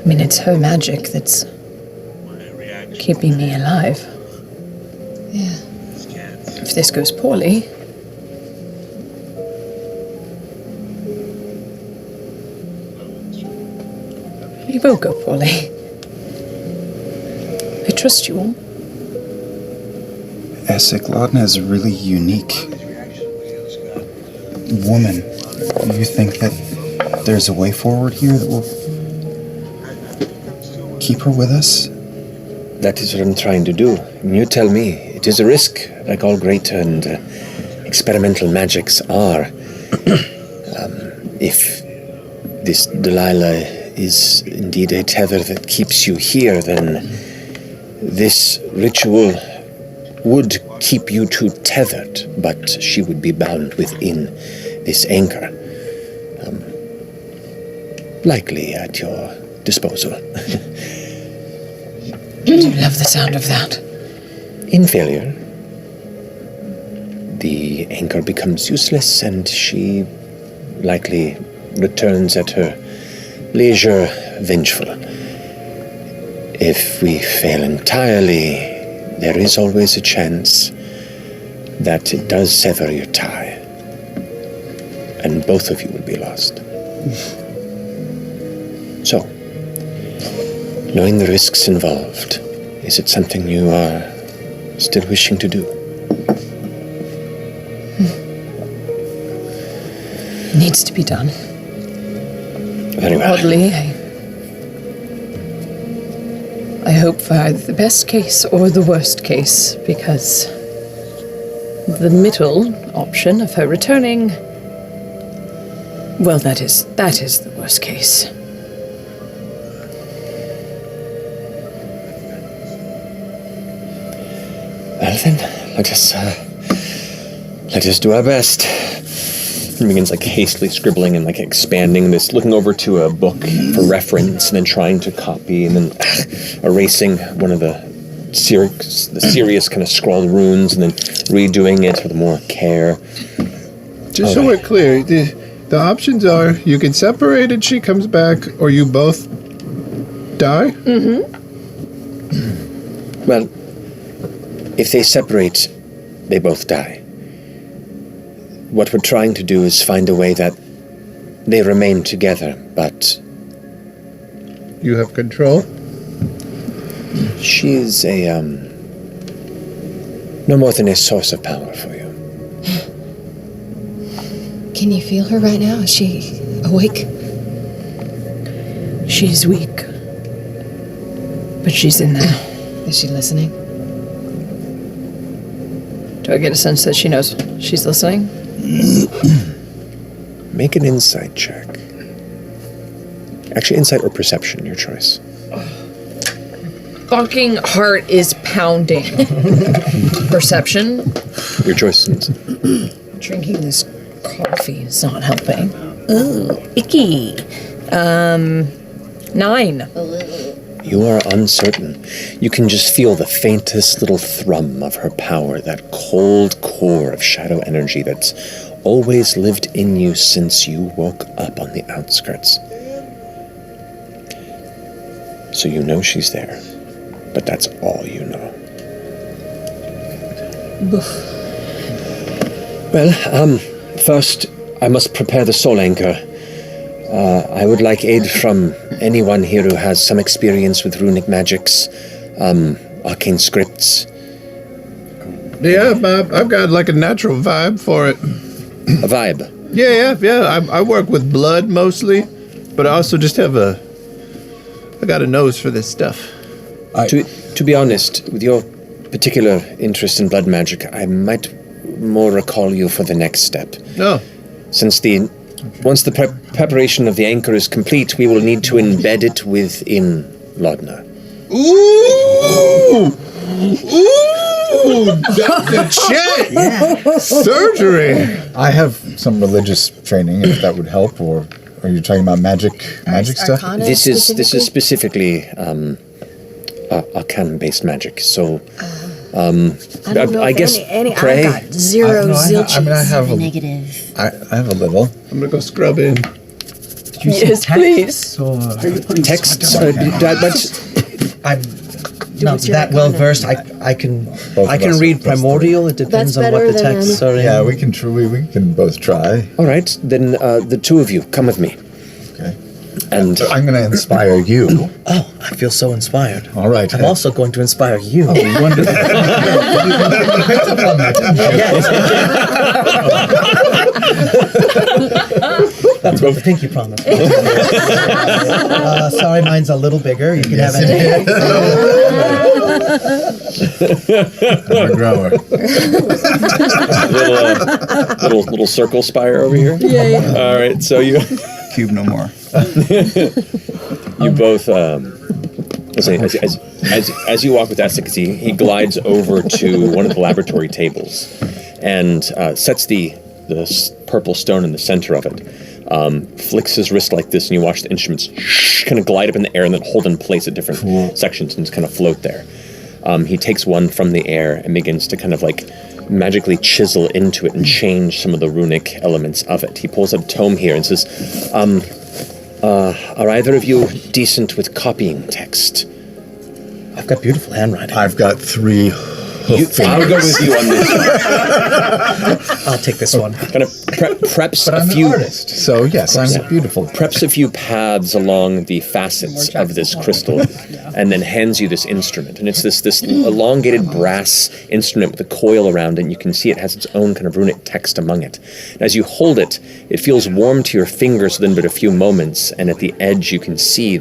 I mean, it's her magic that's keeping me alive. Yeah. If this goes poorly... It will go poorly. I trust you all. Essek, Laudna is a really unique woman. Do you think that there's a way forward here that will keep her with us? That is what I'm trying to do. You tell me. It is a risk, like all great and experimental magics are. If this Delilah is indeed a tether that keeps you here, then this ritual would keep you two tethered, but she would be bound within this anchor. Likely at your disposal. I do love the sound of that. In failure, the anchor becomes useless and she likely returns at her leisure, vengeful. If we fail entirely, there is always a chance that it does sever your tie, and both of you will be lost. So, knowing the risks involved, is it something you are still wishing to do? Needs to be done. Very well. Oddly, I hope for either the best case or the worst case, because the middle option of her returning, well, that is the worst case. Well then, let us do our best. He begins hastily scribbling and expanding this, looking over to a book for reference, and then trying to copy, and then erasing one of the serious kind of scrawled runes, and then redoing it with more care. Just so we're clear, the options are you can separate and she comes back, or you both die? Mm-hmm. Well, if they separate, they both die. What we're trying to do is find a way that they remain together, but... You have control? She is no more than a source of power for you. Can you feel her right now? Is she awake? She's weak, but she's in there. Is she listening? Do I get a sense that she knows she's listening? Make an insight check. Actually, insight or perception, your choice. Fucking heart is pounding. Perception? Your choice. Drinking this coffee is not helping. Ooh, icky. 9. You are uncertain. You can just feel the faintest little thrum of her power, that cold core of shadow energy that's always lived in you since you woke up on the outskirts. So you know she's there, but that's all you know. Well, first, I must prepare the soul anchor. I would like aid from anyone here who has some experience with runic magics, arcane scripts. Yeah, I've got a natural vibe for it. A vibe? Yeah. I work with blood mostly, but I also just I got a nose for this stuff. To be honest, with your particular interest in blood magic, I might more recall you for the next step. Oh. Since once the preparation of the anchor is complete, we will need to embed it within Laudna. Ooh! Dr. Chet! Yeah. Surgery! I have some religious training, if that would help, or are you talking about magic stuff? This is specifically arcane-based magic, so... I don't know I guess pray. I got zero zilch. I have a negative. I have a little. I'm gonna go scrub in. you say Yes, texts or Texts. I'm not what you're that well gonna- versed. I can Both I of can us read are plus primordial. It depends That's on what better the than, texts are in. Yeah, we can both try. All right, then the two of you come with me, Okay. and I'm going to inspire you. Oh, I feel so inspired. All right. I'm also going to inspire you. Wonderful. You picked up on that, didn't you? That's what the pinky promise. Sorry, mine's a little bigger. You can have it. I'm a grower. little circle spire over here. Yeah. All right, so you Cube no more. both. As you walk with Essex, he glides over to one of the laboratory tables, and sets the purple stone in the center of it. Flicks his wrist like this, and you watch the instruments kind of glide up in the air and then hold in place at different sections and just kind of float there. He takes one from the air and begins to kind of like magically chisel into it and change some of the runic elements of it. He pulls out a tome here and says, are either of you decent with copying text? I've got beautiful handwriting. I've got 3 I'll go with you on this. I'll take this one. Kind of preps But a I'm few an artist, so yes, I'm beautiful. preps a few paths along the facets of this crystal, and then hands you this instrument. And it's this elongated brass instrument with a coil around it, and you can see it has its own kind of runic text among it. And as you hold it, it feels warm to your fingers within but a few moments, and at the edge you can see